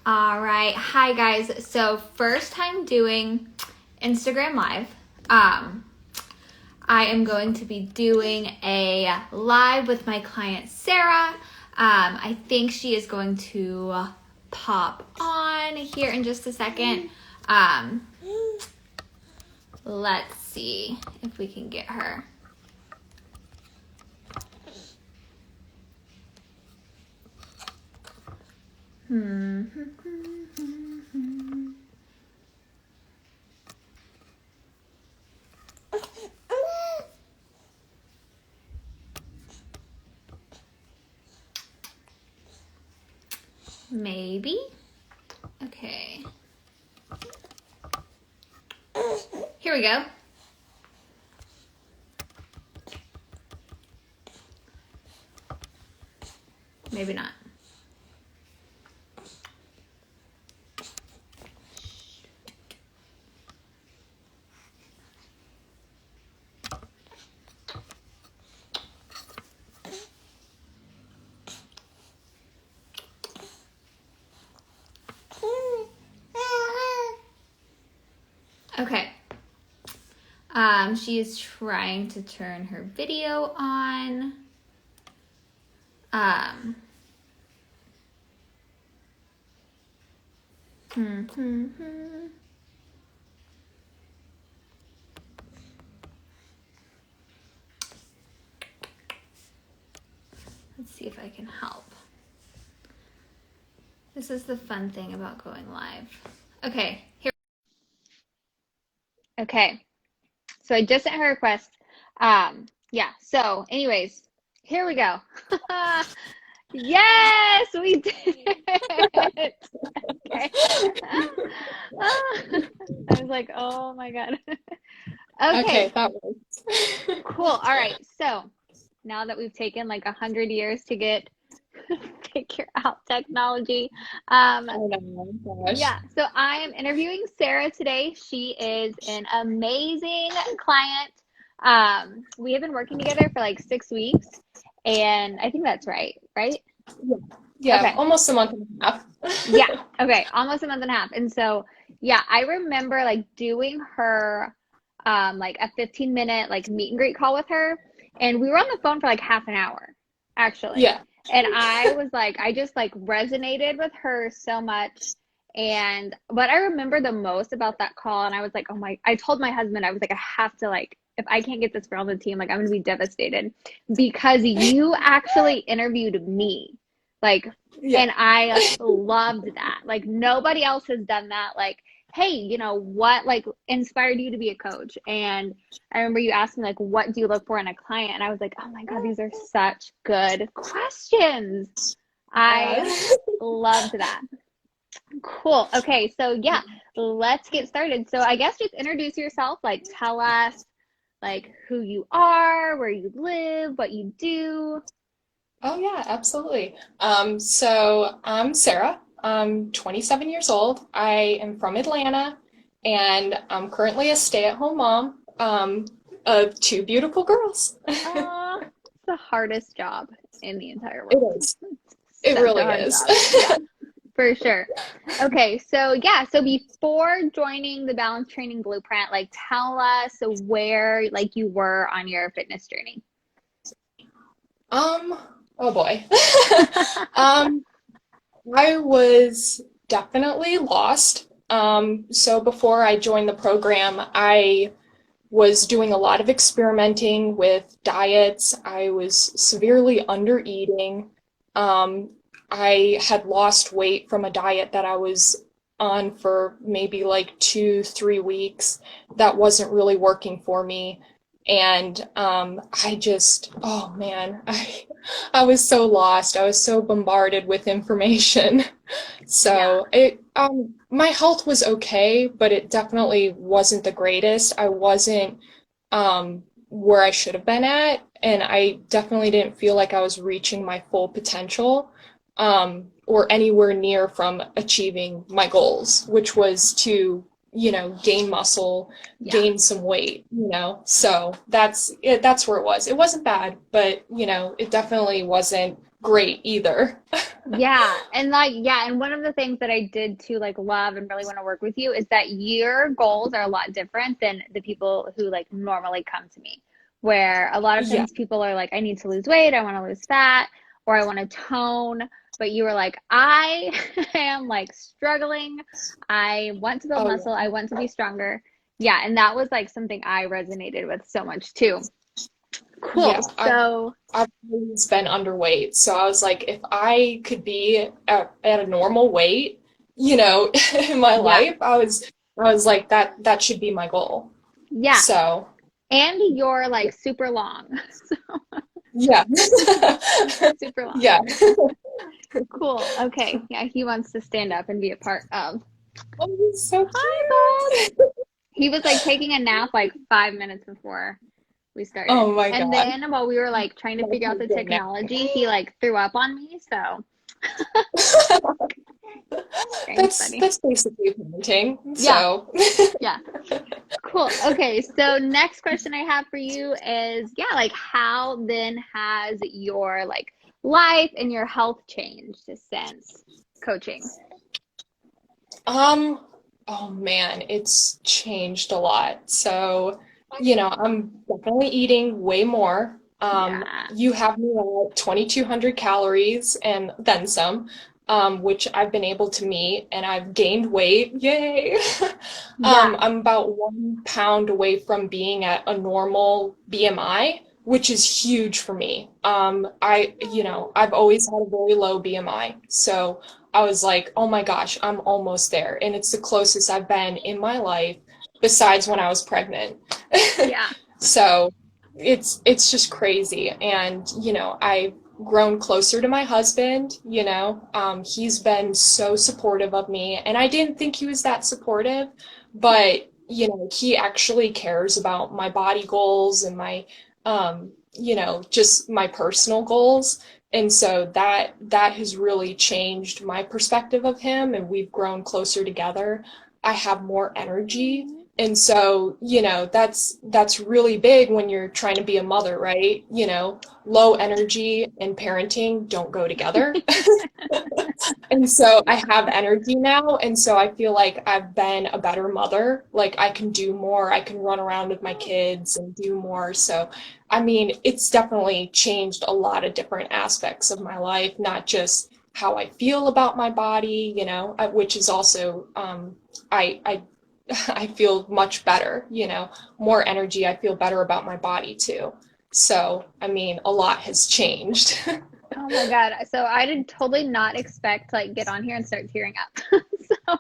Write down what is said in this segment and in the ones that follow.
All right. Hi, guys. So, first time doing Instagram Live. I am going to be doing a live with my client, Sarah. I think she is going to pop on here in just a second. Let's see if we can get her. Maybe. Okay. Here we go. Maybe not. Okay. She is trying to turn her video on. Let's see if I can help. This is the fun thing about going live. Okay, here. Okay, so I just sent her a request. Yeah, so anyways, here we go. Yes, we did it. Okay. I was like, oh my God. Okay, that works. Cool. All right. So now that we've taken like 100 years to figure out technology, Oh no, gosh. yeah. So I am interviewing Sarah today. She is an amazing client. We have been working together for like 6 weeks, and I think that's right, right? Yeah, Okay. almost a month and a half. Yeah. Okay. Almost a month and a half. And so, yeah, I remember like doing her like a 15-minute like meet and greet call with her. And we were on the phone for like half an hour, actually. Yeah. And I was like, I just like resonated with her so much. And what I remember the most about that call, and I was like, oh my, I told my husband, I was like, I have to like, if I can't get this girl on the team, like I'm gonna be devastated because you actually interviewed me. Like, Yeah. and I loved that. Like nobody else has done that. Like, hey, you know what like inspired you to be a coach? And I remember you asked me like, what do you look for in a client? And I was like, oh my God, these are such good questions. I loved that. Cool. Okay, so yeah, let's get started. So I guess just introduce yourself, like tell us like who you are, where you live, what you do. Oh yeah, absolutely. So I'm Sarah. I'm 27 years old. I am from Atlanta, and I'm currently a stay-at-home mom of two beautiful girls. It's the hardest job in the entire It world. is. It Such really a hard is. job. Yeah, for sure. Okay, so yeah, so before joining the Balance Training Blueprint, like tell us where like you were on your fitness journey. Oh boy. Um, I was definitely lost. So before I joined the program, I was doing a lot of experimenting with diets. I was severely under eating. Um, I had lost weight from a diet that I was on for maybe like 2, 3 weeks that wasn't really working for me. And I just, oh man, I was so lost. I was so bombarded with information. Yeah. So my health was okay, but it definitely wasn't the greatest. I wasn't where I should have been at, and I definitely didn't feel like I was reaching my full potential, or anywhere near from achieving my goals, which was to, gain muscle, Yeah. gain some weight. So that's it, that's where it was. It wasn't bad, but it definitely wasn't great either. Yeah. And like, yeah. And one of the things that I did to like love and really want to work with you is that your goals are a lot different than the people who like normally come to me, where a lot of Yeah. times people are like, I need to lose weight, I want to lose fat, or I want to tone. But you were like, I am like struggling. I want to build Oh, muscle. I want to be stronger. Yeah. And that was like something I resonated with so much too. yeah. Cool. So, I've always been underweight. So I was like, if I could be at a normal weight, in my yeah. life, I was like that should be my goal. Yeah. So And you're like super long. yeah. Super long. Yeah. Cool. Okay. Yeah, he wants to stand up and be a part of. Oh, he's so Hi, Bob. cute. He was like taking a nap like 5 minutes before we started. Oh my And God. then while we were like trying to figure out the Good nap. technology, he like threw up on me. So very funny. That's basically parenting. Yeah. So Yeah. Cool. Okay. So next question I have for you is, yeah, like how then has your like life and your health changed since coaching? Um, oh man, it's changed a lot. So, I'm definitely eating way more. Yeah. You have me at 2,200 calories and then some, which I've been able to meet, and I've gained weight. Yay! Yeah. I'm about 1 pound away from being at a normal BMI, which is huge for me. I've always had a very low BMI, so I was like, oh my gosh, I'm almost there. And it's the closest I've been in my life besides when I was pregnant. Yeah. So it's just crazy. And, I've grown closer to my husband, he's been so supportive of me. And I didn't think he was that supportive, but, he actually cares about my body goals and my, just my personal goals. And so that has really changed my perspective of him, and we've grown closer together. I have more energy. Mhm. And so, that's really big when you're trying to be a mother, right? Low energy and parenting don't go together. And so I have energy now, and so I feel like I've been a better mother. Like I can do more, I can run around with my kids and do more. So, I mean, it's definitely changed a lot of different aspects of my life, not just how I feel about my body, which is also, I I feel much better, more energy. I feel better about my body too. So, I mean, a lot has changed. Oh my God. So I did totally not expect to like get on here and start tearing up. So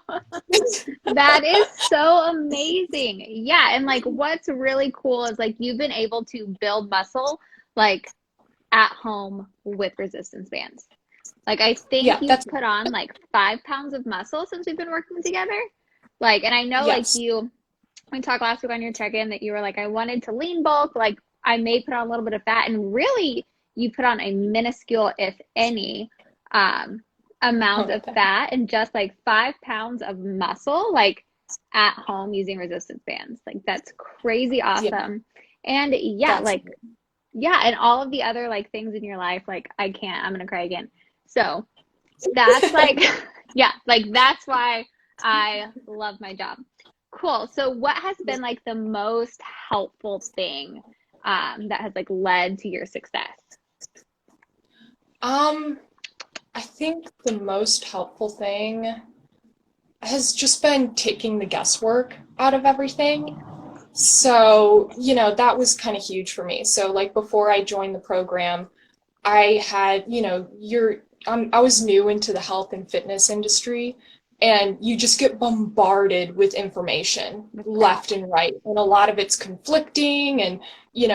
that is so amazing. Yeah. And like what's really cool is like you've been able to build muscle like at home with resistance bands. Like I think Yeah, you've that's put on like 5 pounds of muscle since we've been working together. Like, and I know like yes. we talked last week on your check-in that you were like, I wanted to lean bulk, like I may put on a little bit of fat, and really you put on a minuscule, if any, um, amount Oh, of fat and just like 5 pounds of muscle, like at home using resistance bands. Like that's crazy yeah, awesome. And yeah, that's like yeah, and all of the other like things in your life, like I can't, I'm gonna cry again. So that's like, yeah, like that's why I love my job. Cool. So what has been like the most helpful thing that has like led to your success? um I think the most helpful thing has just been taking the guesswork out of everything. So, that was kind of huge for me. So, like before I joined the program, I had, I was new into the health and fitness industry, and you just get bombarded with information With crap. left and right. And a lot of it's conflicting, and,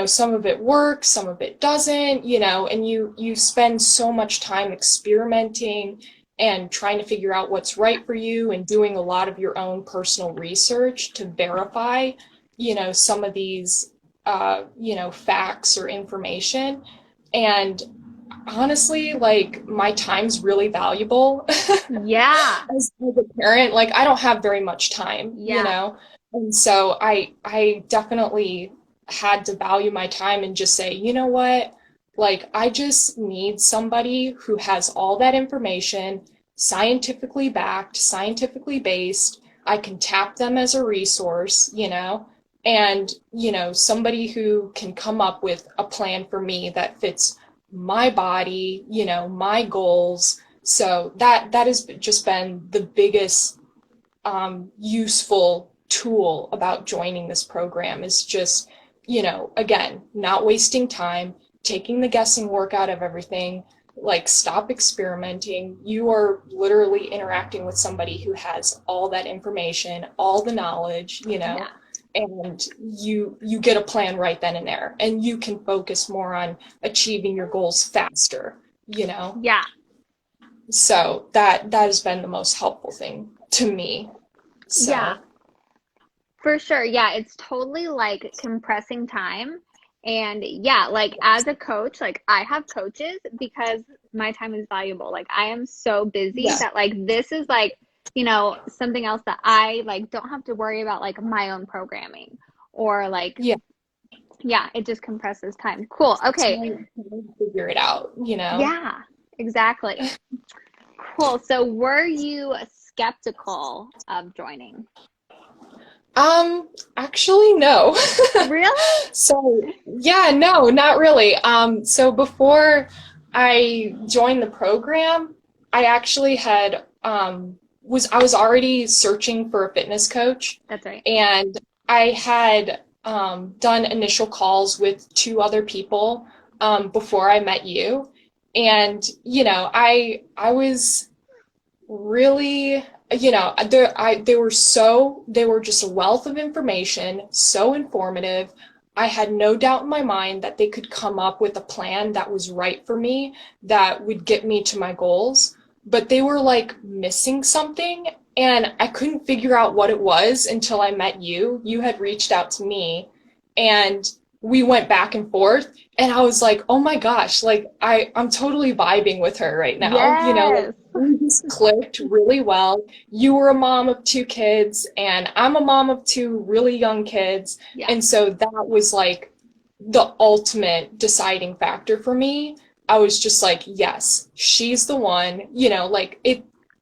some of it works, some of it doesn't, and you spend so much time experimenting and trying to figure out what's right for you and doing a lot of your own personal research to verify, some of these, facts or information. And honestly, like my time's really valuable Yeah. as a parent. Like I don't have very much time, Yeah. and so I definitely had to value my time and just say, you know what? Like, I just need somebody who has all that information, scientifically backed, scientifically based. I can tap them as a resource, and, somebody who can come up with a plan for me that fits my body, my goals. So that has just been the biggest useful tool about joining this program is just, again, not wasting time, taking the guessing work out of everything, like stop experimenting. You are literally interacting with somebody who has all that information, all the knowledge, Yeah. and you get a plan right then and there, and you can focus more on achieving your goals faster, Yeah. so that has been the most helpful thing to me. Yeah. So For sure. Yeah, it's totally like compressing time. And yeah, like as a coach, like I have coaches because my time is valuable. Like I am so busy yeah, that like this is like, something else that I like don't have to worry about like my own programming or like yeah, yeah, it just compresses time. Cool. Okay. trying to figure it out. Yeah, exactly. Cool. So were you skeptical of joining? Actually, no. Really? So, yeah, no, not really. So before I joined the program, I actually had I was already searching for a fitness coach, That's right. and I had done initial calls with two other people before I met you, and I was really, they were just a wealth of information, so informative. I had no doubt in my mind that they could come up with a plan that was right for me, that would get me to my goals, but they were like missing something, and I couldn't figure out what it was until I met you. You had reached out to me, and we went back and forth, and I was like, oh my gosh, like I'm totally vibing with her right now. Like Yes. we just clicked really well. You were a mom of two kids, and I'm a mom of two really young kids. Yeah. And so that was like the ultimate deciding factor for me. I was just like, yes, she's the one. Like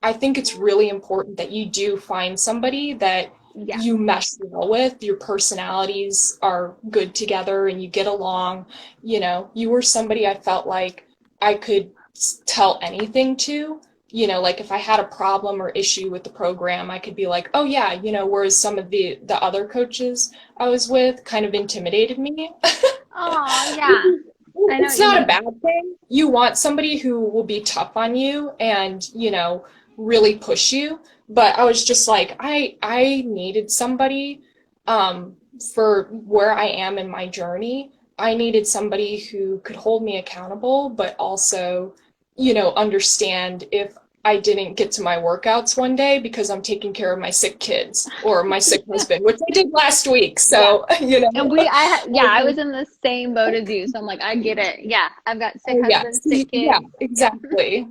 I think it's really important that you do find somebody that Yeah. you mesh well with, your personalities are good together and you get along. You were somebody I felt like I could tell anything to. Like if I had a problem or issue with the program, I could be like, oh yeah, whereas some of the other coaches I was with kind of intimidated me. Oh, yeah. I know It's what you not a mean. bad thing. You want somebody who will be tough on you and, really push you. But I was just like, I needed somebody for where I am in my journey. I needed somebody who could hold me accountable, but also, understand if I didn't get to my workouts one day because I'm taking care of my sick kids or my sick husband, which I did last week. Yeah. So, And yeah, I was in the same boat as you. So I'm like, I get it. Yeah. I've got sick oh, yeah. husband, See, sick yeah, kids. exactly.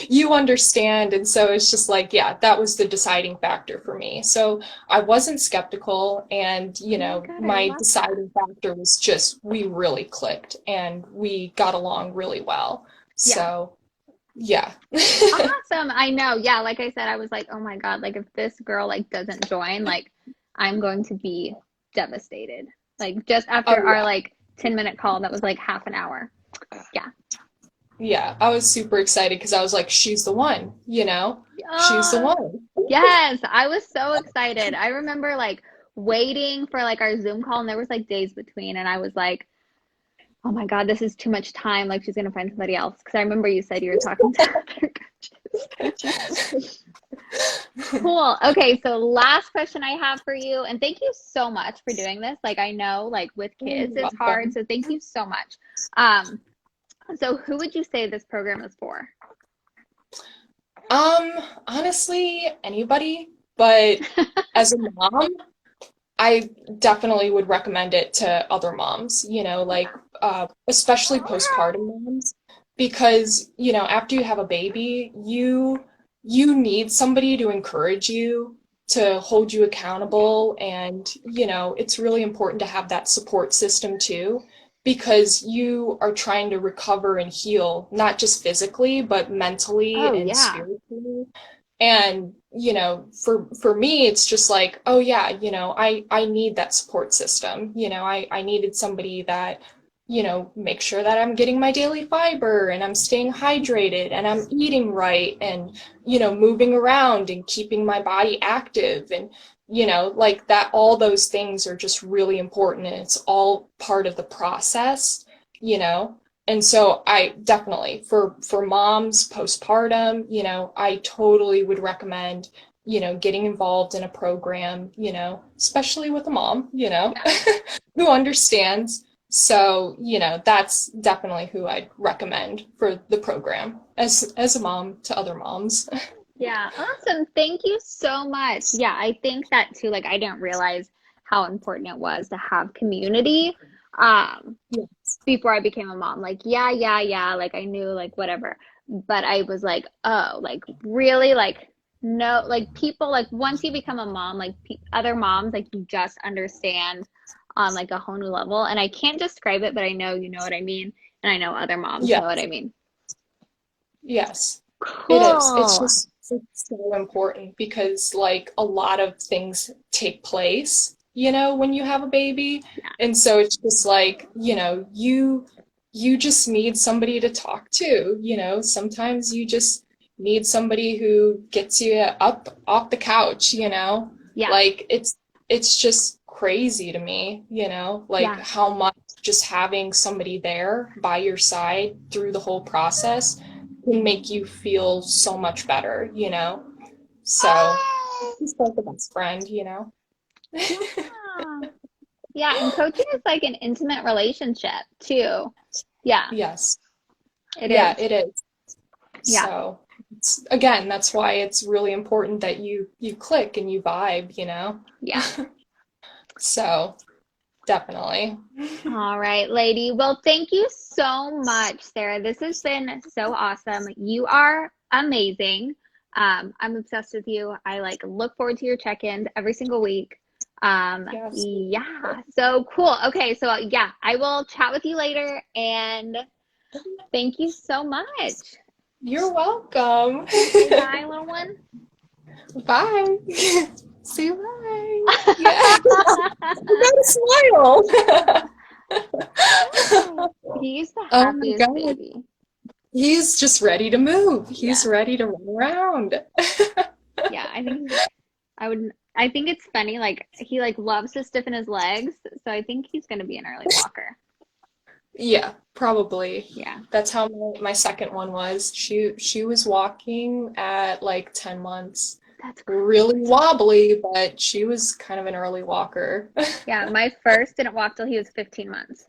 You understand. And so it's just like, yeah, that was the deciding factor for me. So I wasn't skeptical. And, Oh my God, I my love that. deciding factor was just we really clicked and we got along really well. Yeah. So, yeah. Awesome. I know. Yeah, like I said, I was like, oh my God, like if this girl like doesn't join, like I'm going to be devastated. Like just Oh, after our yeah. like 10-minute call that was like half an hour. Yeah. Yeah. I was super excited because I was like, she's the one, she's the Oh, one. yes. I was so excited. I remember like waiting for like our Zoom call and there was like days between and I was like, oh my God, this is too much time. Like she's gonna find somebody else. Because I remember you said you were talking to other coaches. Cool. Okay, so last question I have for you, and thank you so much for doing this. Like I know, like with kids, You're it's hard, welcome. so thank you so much. Um, so who would you say this program is for? Honestly, anybody, but as a mom, I definitely would recommend it to other moms, like especially postpartum moms, because, after you have a baby, you need somebody to encourage you, to hold you accountable, and, it's really important to have that support system too. because you are trying to recover and heal, not just physically, but mentally Oh and yeah. spiritually. And, for me, it's just like, oh yeah, I need that support system. I needed somebody that, make sure that I'm getting my daily fiber and I'm staying hydrated and I'm eating right and, moving around and keeping my body active and, like that, all those things are just really important and it's all part of the process, you know? And so I definitely for moms postpartum, I totally would recommend, getting involved in a program, especially with a mom, Yeah. who understands. So, that's definitely who I'd recommend for the program as a mom to other moms. Yeah, awesome. Thank you so much. Yeah, I think that too. Like, I didn't realize how important it was to have community Yes. before I became a mom. Like, yeah. Like, I knew, like, whatever. But I was like, oh, like, really? Like, no, like, people, like, once you become a mom, like, pe other moms, like, you just understand on, like, a whole new level. And I can't describe it, but I know you know what I mean. And I know other moms know what I Yes. mean. Yes. It is. It's Cool. just it's so important because like a lot of things take place, when you have a baby. Yeah. And so it's just like, you just need somebody to talk to, Sometimes you just need somebody who gets you up off the couch, Yeah. Like it's just crazy to me, like Yeah. how much just having somebody there by your side through the whole process can make you feel so much better, So it's like the best friend. Yeah. Yeah, and coaching is like an intimate relationship too. Yeah, Yes. it Yeah, is. it is. Yeah. So again, that's why it's really important that you click and you vibe. Yeah. So definitely. All right, lady. Well, thank you so much, Sarah. This has been so awesome. You are amazing. I'm obsessed with you. I like look forward to your check-ins every single week. Yes. Yeah, so cool. Okay, so yeah, I will chat with you later and thank you so much. You're welcome. Can you say bye, little one? Bye. Say bye. Yeah. You gotta smile. He's the Oh my happiest God. baby. He's just ready to move. He's Yeah. ready to run around. Yeah, I think it's funny, like he like loves to stiffen his legs, so I think he's gonna be an early walker. Yeah, probably. Yeah. That's how my second one was. She was walking at like 10 months. That's Really crazy. wobbly, but she was kind of an early walker. Yeah, my first didn't walk till he was 15 months.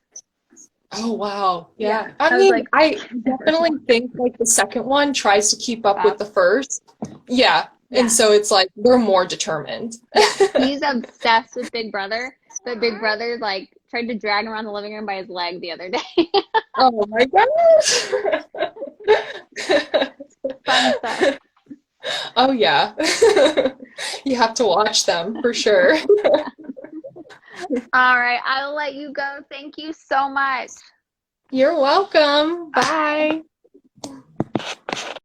Oh wow. Yeah. Yeah. I I was mean, like, I never definitely walk think like the second one tries to keep up with up. the first. Yeah. And Yeah. so it's like they're more dedetermined. Yeah. He's obsessed with Big Brother, but Big Brother like tried to drag him around the living room by his leg the other day. Oh my gosh. Fun stuff. Oh yeah. You have to watch them for sure. All right, I'll let you go. Thank you so much. You're welcome. Bye. Bye.